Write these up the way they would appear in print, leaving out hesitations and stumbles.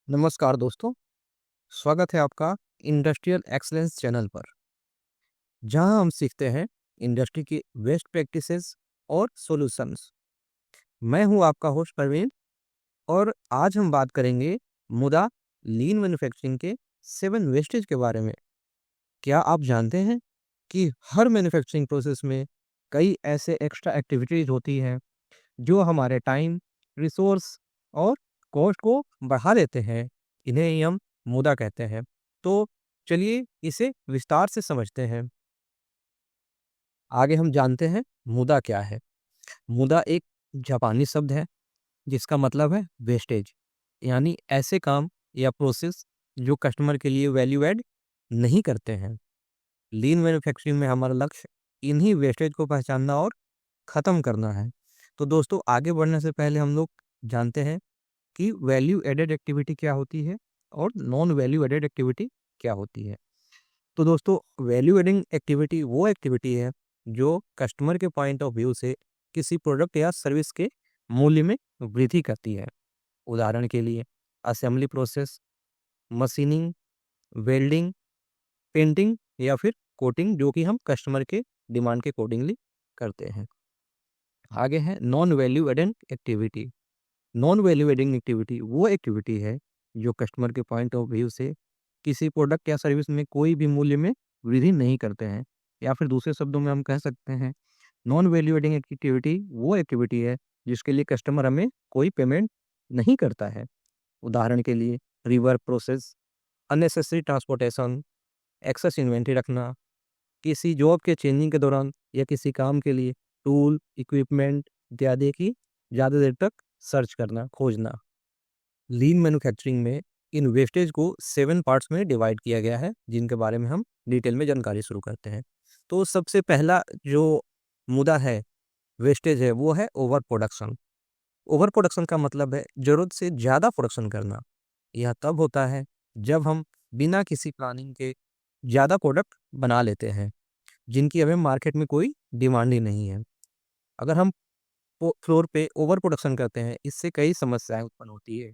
नमस्कार दोस्तों, स्वागत है आपका इंडस्ट्रियल एक्सलेंस चैनल पर, जहां हम सीखते हैं इंडस्ट्री की बेस्ट प्रैक्टिसेस और सॉल्यूशंस। मैं हूं आपका होस्ट प्रवीण और आज हम बात करेंगे मुदा लीन मैन्युफैक्चरिंग के 7 वेस्टेज के बारे में। क्या आप जानते हैं कि हर मैन्युफैक्चरिंग प्रोसेस में कई ऐसे एक्स्ट्रा एक्टिविटीज होती हैं जो हमारे टाइम, रिसोर्स और कॉस्ट को बढ़ा देते हैं। इन्हें ही हम मुदा कहते हैं। तो चलिए इसे विस्तार से समझते हैं। आगे हम जानते हैं मुदा क्या है। मुदा एक जापानी शब्द है जिसका मतलब है वेस्टेज, यानी ऐसे काम या प्रोसेस जो कस्टमर के लिए वैल्यू ऐड नहीं करते हैं। लीन मैन्युफैक्चरिंग में हमारा लक्ष्य इन्हीं वेस्टेज को पहचानना और ख़त्म करना है। तो दोस्तों, आगे बढ़ने से पहले हम लोग जानते हैं कि वैल्यू एडेड एक्टिविटी क्या होती है और नॉन वैल्यू एडेड एक्टिविटी क्या होती है। तो दोस्तों, वैल्यू एडिंग एक्टिविटी वो एक्टिविटी है जो कस्टमर के पॉइंट ऑफ व्यू से किसी प्रोडक्ट या सर्विस के मूल्य में वृद्धि करती है। उदाहरण के लिए assembly process, machining, welding, painting या फिर कोटिंग, जो कि हम कस्टमर के डिमांड के अकॉर्डिंगली करते हैं। आगे है non value added activity. Non value adding activity वो एक्टिविटी है जो कस्टमर के पॉइंट ऑफ व्यू से किसी प्रोडक्ट या सर्विस में कोई भी मूल्य में वृद्धि नहीं करते हैं, या फिर दूसरे शब्दों में हम कह सकते हैं नॉन वैल्यू एडिंग एक्टिविटी वो एक्टिविटी है जिसके लिए कस्टमर हमें कोई पेमेंट नहीं करता है। उदाहरण के लिए rework process, unnecessary transportation, excess inventory रखना, किसी जॉब के चेंजिंग के दौरान या किसी काम के लिए टूल, इक्विपमेंट इत्यादि की ज़्यादा देर तक सर्च करना, खोजना। लीन मैन्युफैक्चरिंग में इन वेस्टेज को 7 पार्ट्स में डिवाइड किया गया है, जिनके बारे में हम डिटेल में जानकारी शुरू करते हैं। तो सबसे पहला जो मुद्दा है, वेस्टेज है, वो है ओवर प्रोडक्शन। ओवर प्रोडक्शन का मतलब है ज़रूरत से ज़्यादा प्रोडक्शन करना। यह तब होता है जब हम बिना किसी प्लानिंग के ज़्यादा प्रोडक्ट बना लेते हैं जिनकी हमें मार्केट में कोई डिमांड ही नहीं है। अगर हम फ्लोर पे ओवर प्रोडक्शन करते हैं, इससे कई समस्याएं उत्पन्न होती है।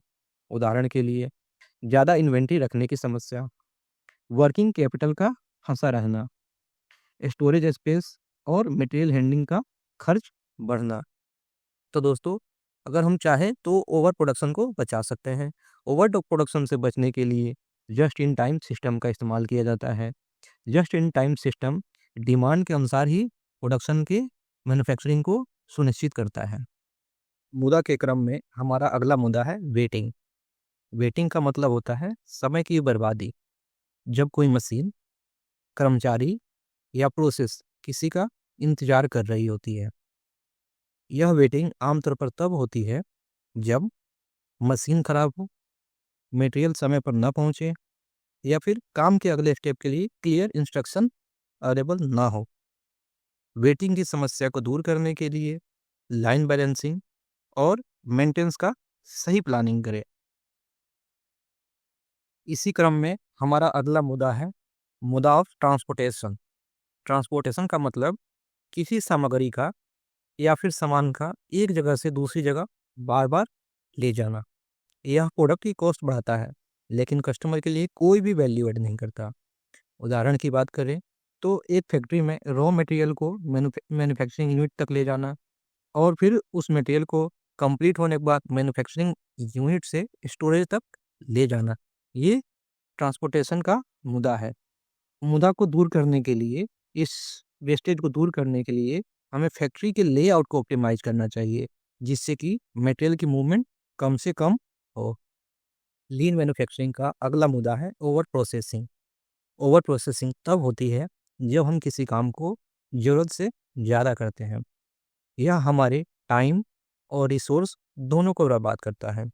उदाहरण के लिए ज़्यादा इन्वेंट्री रखने की समस्या, वर्किंग कैपिटल का फंसा रहना, स्टोरेज स्पेस और मटेरियल हैंडलिंग का खर्च बढ़ना। तो दोस्तों, अगर हम चाहें तो ओवर प्रोडक्शन को बचा सकते हैं। ओवर प्रोडक्शन से बचने के लिए जस्ट इन टाइम सिस्टम का इस्तेमाल किया जाता है। Just in time system demand के अनुसार ही प्रोडक्शन के मैन्युफैक्चरिंग को सुनिश्चित करता है। मुद्दा के क्रम में हमारा अगला मुद्दा है वेटिंग। वेटिंग का मतलब होता है समय की बर्बादी। जब कोई मशीन, कर्मचारी या प्रोसेस किसी का इंतजार कर रही होती है। यह वेटिंग आमतौर पर तब होती है जब मशीन खराब हो, मटेरियल समय पर न पहुंचे या फिर काम के अगले स्टेप के लिए क्लियर इंस्ट्रक्शन अवेलेबल ना हो। वेटिंग की समस्या को दूर करने के लिए लाइन बैलेंसिंग और मेंटेनेंस का सही प्लानिंग करें। इसी क्रम में हमारा अगला मुद्दा है मुद्दा ऑफ ट्रांसपोर्टेशन। ट्रांसपोर्टेशन का मतलब किसी सामग्री का या फिर सामान का एक जगह से दूसरी जगह बार बार ले जाना। यह प्रोडक्ट की कॉस्ट बढ़ाता है, लेकिन कस्टमर के लिए कोई भी वैल्यू ऐड नहीं करता। उदाहरण की बात करें तो एक फैक्ट्री में रॉ मटेरियल को मैन्युफैक्चरिंग यूनिट तक ले जाना और फिर उस मटेरियल को कंप्लीट होने के बाद मैन्युफैक्चरिंग यूनिट से स्टोरेज तक ले जाना, ये ट्रांसपोर्टेशन का मुद्दा है। मुद्दा को दूर करने के लिए, इस वेस्टेज को दूर करने के लिए हमें फैक्ट्री के लेआउट को ऑप्टिमाइज करना चाहिए, जिससे कि मटेरियल की मूवमेंट कम से कम हो। लीन मैन्युफैक्चरिंग का अगला मुद्दा है ओवर प्रोसेसिंग। ओवर प्रोसेसिंग तब होती है जब हम किसी काम को ज़रूरत से ज़्यादा करते हैं। यह हमारे टाइम और रिसोर्स दोनों को बर्बाद करता है।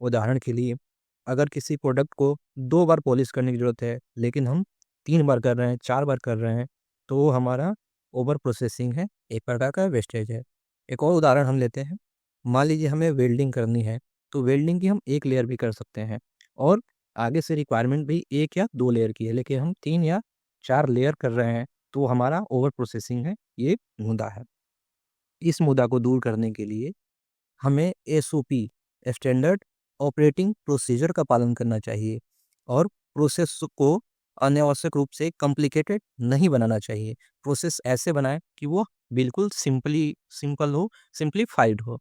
उदाहरण के लिए अगर किसी प्रोडक्ट को 2 बार पॉलिश करने की ज़रूरत है, लेकिन हम 3 बार कर रहे हैं, 4 बार कर रहे हैं, तो वो हमारा ओवर प्रोसेसिंग है, एक प्रकार का वेस्टेज है। एक और उदाहरण हम लेते हैं। मान लीजिए हमें वेल्डिंग करनी है, तो वेल्डिंग की हम 1 लेयर भी कर सकते हैं और आगे से रिक्वायरमेंट भी 1 या 2 लेयर की है, लेकिन हम 3 या 4 लेयर कर रहे हैं, तो हमारा ओवर प्रोसेसिंग है, ये मुद्दा है। इस मुद्दा को दूर करने के लिए हमें एसओपी, स्टैंडर्ड ऑपरेटिंग प्रोसीजर का पालन करना चाहिए और प्रोसेस को अनावश्यक रूप से कॉम्प्लिकेटेड नहीं बनाना चाहिए। प्रोसेस ऐसे बनाएं कि वो बिल्कुल सिंपल हो, सिंप्लीफाइड हो।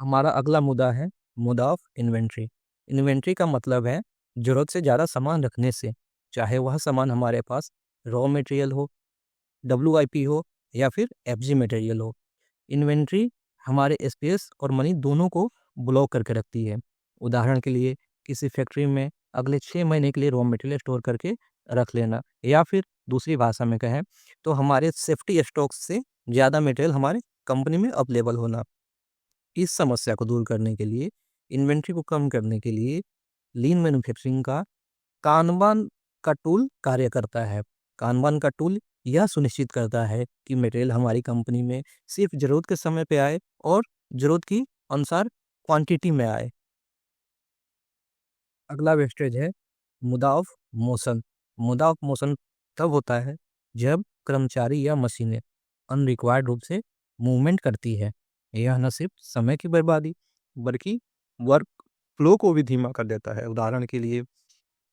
हमारा अगला मुद्दा है मुद्दा ऑफ इन्वेंट्री। इन्वेंट्री का मतलब है जरूरत से ज़्यादा सामान रखने से, चाहे वह सामान हमारे पास रॉ मटेरियल हो, WIP हो या फिर FG मटेरियल हो। इन्वेंट्री हमारे स्पेस और मनी दोनों को ब्लॉक करके रखती है। उदाहरण के लिए किसी फैक्ट्री में अगले 6 महीने के लिए रॉ मटेरियल स्टोर करके रख लेना, या फिर दूसरी भाषा में कहें तो हमारे सेफ्टी स्टॉक से ज़्यादा मटेरियल हमारे कंपनी में अवेलेबल होना। इस समस्या को दूर करने के लिए, इन्वेंट्री को कम करने के लिए लीन मैन्युफैक्चरिंग का कानबान का टूल कार्य करता है। कानबान का टूल यह सुनिश्चित करता है कि मटेरियल हमारी कंपनी में सिर्फ ज़रूरत के समय पे आए और ज़रूरत की अनुसार क्वांटिटी में आए। अगला वेस्टेज है मुद्दा ऑफ मोशन। मुद्दा ऑफ मोशन तब होता है जब कर्मचारी या मशीनें अनरिक्वायर्ड रूप से मूवमेंट करती है। यह न सिर्फ समय की बर्बादी बल्कि वर्क फ्लो को भी धीमा कर देता है। उदाहरण के लिए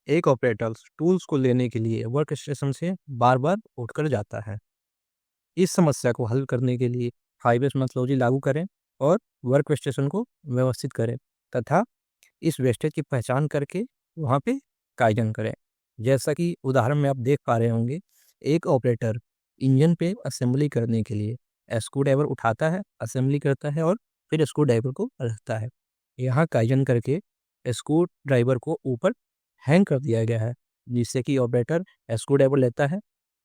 एक ऑपरेटर टूल्स को लेने के लिए वर्क स्टेशन से बार बार उठकर जाता है। इस समस्या को हल करने के लिए 5S मेथोडोलॉजी लागू करें और वर्क स्टेशन को व्यवस्थित करें तथा इस वेस्टेज की पहचान करके वहाँ पे काइजन करें। जैसा कि उदाहरण में आप देख पा रहे होंगे, एक ऑपरेटर इंजन पे असेंबली करने के लिए स्क्रू ड्राइवर उठाता है, असेंबली करता है और फिर स्क्रू ड्राइवर को रखता है। यहाँ काइजन करके स्क्रू ड्राइवर को ऊपर हैंग कर दिया गया है, जिससे कि ऑपरेटर स्क्रू ड्राइवर लेता है,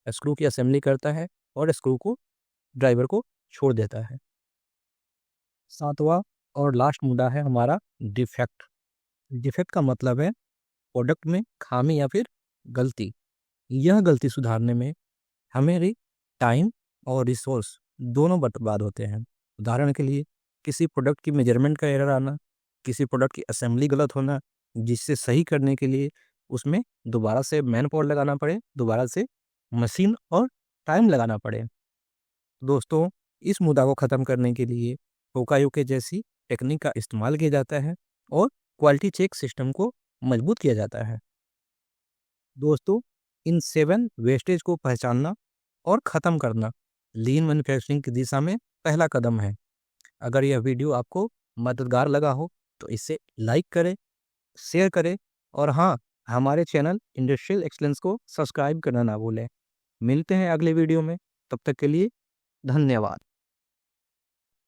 स्क्रू की असेंबली करता है और स्क्रू को ड्राइवर को छोड़ देता है। सातवां और लास्ट मुद्दा है हमारा डिफेक्ट। डिफेक्ट का मतलब है प्रोडक्ट में खामी या फिर गलती। यह गलती सुधारने में हमारी टाइम और रिसोर्स दोनों बर्बाद होते हैं। उदाहरण के लिए किसी प्रोडक्ट की मेजरमेंट का एरर आना, किसी प्रोडक्ट की असेंबली गलत होना, जिससे सही करने के लिए उसमें दोबारा से मैन पावर लगाना पड़े, दोबारा से मशीन और टाइम लगाना पड़े। दोस्तों, इस मुद्दा को ख़त्म करने के लिए पोकायोके जैसी टेक्निक का इस्तेमाल किया जाता है और क्वालिटी चेक सिस्टम को मजबूत किया जाता है। दोस्तों, इन 7 वेस्टेज को पहचानना और ख़त्म करना लीन मैन्युफैक्चरिंग की दिशा में पहला कदम है। अगर यह वीडियो आपको मददगार लगा हो तो इसे लाइक करें, शेयर करें और हाँ, हमारे चैनल इंडस्ट्रियल एक्सलेंस को सब्सक्राइब करना ना भूलें। मिलते हैं अगले वीडियो में, तब तक के लिए धन्यवाद।